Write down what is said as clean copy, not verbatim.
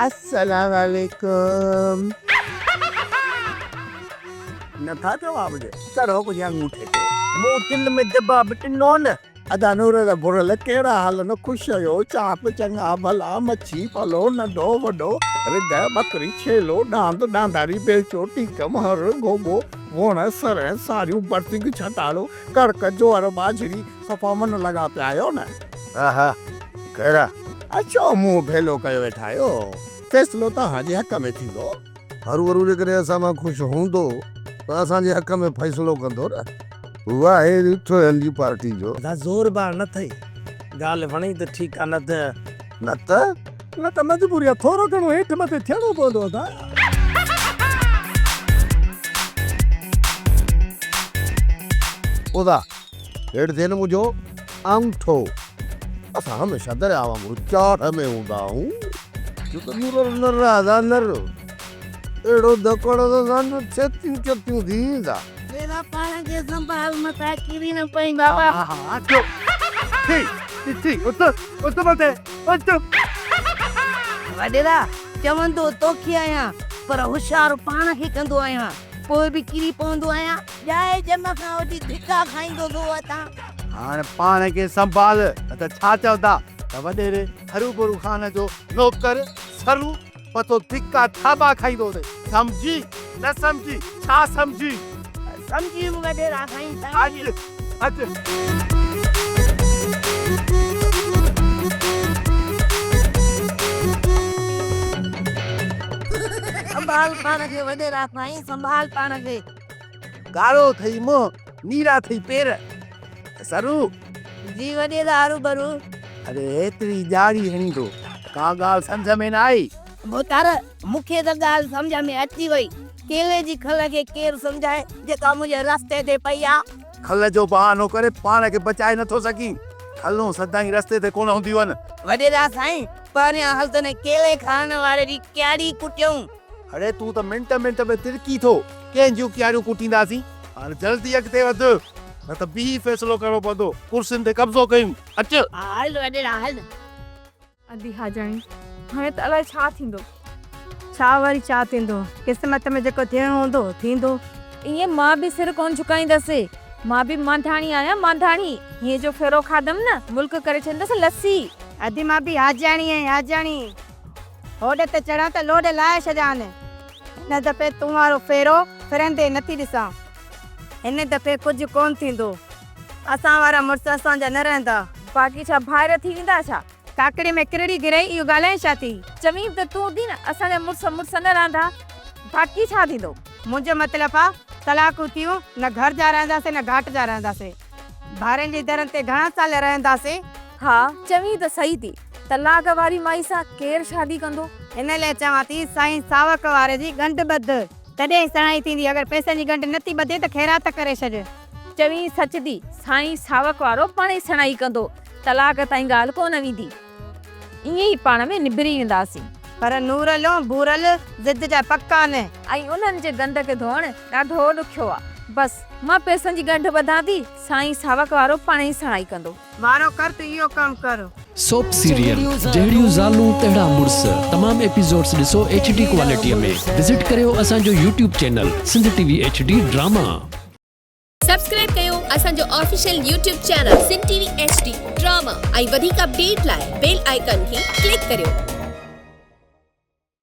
अस्सलाम वालेकुम। नथा जवाब दे करो कुछ अंगूठे ते मोतिल में जवाब टिनो न अदा नूर दा बुरल केड़ा हाल न खुश हो चाप चंगा भला मच्छी फलो नंढो वडो रिद बकरी छेलो डांद डांदारी बेल चोटी कमहर गोगो वोण सर सारियूं बरसिंग छटालो कड़क जोर बाजरी सफ़ा मन लगा पे आयो न आहा केड़ा अच्छा मुंह भेलो कयो वेठा आयो फैसलो तव्हांजे हक़ में थींदो हरू जे करे असां मां ख़ुशि हूंदो त असांजे हक़ में फ़ैसिलो कंदो न उहा आहे ॾिठो हंदी पार्टी जो ज़ोर बार न थई ॻाल्हि वणी त ठीकु आहे न त मजबूरी आहे थोरो घणो हेठि मथे थियणो पवंदो आहे ओदा हेठि थिए न मुंहिंजो अंगूठो असां हमेशह दरियाव वांगुरु चाट में हूंदा आहियूं छो त नर राधा नर अहिड़ो धकड़ त असांजो छतियूं छतियूं थींदा मेरा पाण खे संभाल मथा किरी न पई बाबा अचो ठीक उत मथे उत वडेरा चवंदो तोखे आहियां पर होशियार पाण खे कंदो आहियां पोइ बि किरी पवंदो आहियां जाए जम खां वठी धिका खाईंदो थो अता हाणे पाण खे संभाल त छा चवंदा त वॾेरे हरू खान जो नौकर सरू पतो धिका थाबा खाईंदो थे समझी न समझी छा समझी समझी वडेरा खाई अच संभाल पाण खे वडेरा खाई संभाल पाण खे गारो थई मुंह नीरा थई पेर सरू जी वडेरा हरू भरू अरे एतरी जाड़ी हणी तो का गाल समझ में न आई मोतार मूंखे त ॻाल्हि सम्झ में अची वई केले जी खल खे केरु सम्झाए जेका मुंहिंजे रस्ते ते पई आहे खल जो बहानो करे पाण खे बचाए नथो सघी खलूं सदाई रस्ते ते कोन हूंदियूं आहिनि वडेरा साईं पहिरियां हलतने केले खाइण वारे जी क्यारी कुटियूं अरे तू त मिंट में तिरकी थो कंहिंजूं क्यारियूं कुटींदासीं हाणे जल्दी अॻिते वध न त बि फ़ैसिलो करणो पवंदो कुर्सियुनि ते कब्ज़ो कयूं अच हल वडेरा हल अदी हाजाणी हाणे त अलाए छा थींदो छा वरी छा थींदो क़िस्मत में जेको थियणो हूंदो थींदो ईअं मां बि सिर कोन झुकाईंदसि मां बि मांधाणी आहियां मांधाणी हीअं जो फेरो खादमि न मुल्क करे छॾंदसि लस्सी अदी मां बि हाजाणी आहियां हाजाणी होॾे ते चढ़ां त लोॾे लाहे छॾियां हिन दफ़े तूं वारो फेरो फिरंदे नथी ॾिसां हिन दफ़े कुझु कोन थींदो असां वारा मुड़ुस असांजा न रहंदा बाक़ी छा भाइर थी वेंदा छा काकड़ी में किरड़ी गिरई इहो ॻाल्हाए छा थी चवीं त तूं थी न असांजा मुड़ुस न रहंदा बाक़ी छा थींदो मुंहिंजो मतिलबु आहे तलाकूं थियूं न घर जा रहंदासीं न घाट जा रहंदासीं ॿारनि जी दरनि ते घणा साल रहंदासीं हा चवीं त सही थी तलाक वारी माई सां केरु शादी कंदो हिन लाइ चवां थी साईं सावक वारे जी गंढ ॿध तॾहिं सणाई थींदी अगरि पैसनि जी गंढ नथी ॿधे त ख़ैरात करे छॾ चवीं सच थी साईं सावक वारो पाण ई सणाई कंदो तलाक ताईं ॻाल्हि कोन वेंदी ईअं ई पाण में निबिरी वेंदासीं पर नूरलो बूरल ज़िद जा पक्का न ऐं उन्हनि जे गंढ खे धोअण ॾाढो ॾुखियो आहे बसि मां पैसनि जी गंढ ॿधां थी साईं सावक वारो पाण ई सणाई कंदो वारो कर त इहो कमु कर सोप सीरियल जहिड़ियूं ज़ालूं तहिड़ा मुड़ुस तमाम एपिसोड्स ॾिसो HD क्वालिटीअ में विज़िट करियो असांजो YouTube channel Sindh TV HD drama subscribe कयो असांजो official YouTube channel Sindh TV HD drama ऐं वधीक अपडेट लाइ बेल आइकन खे क्लिक करियो।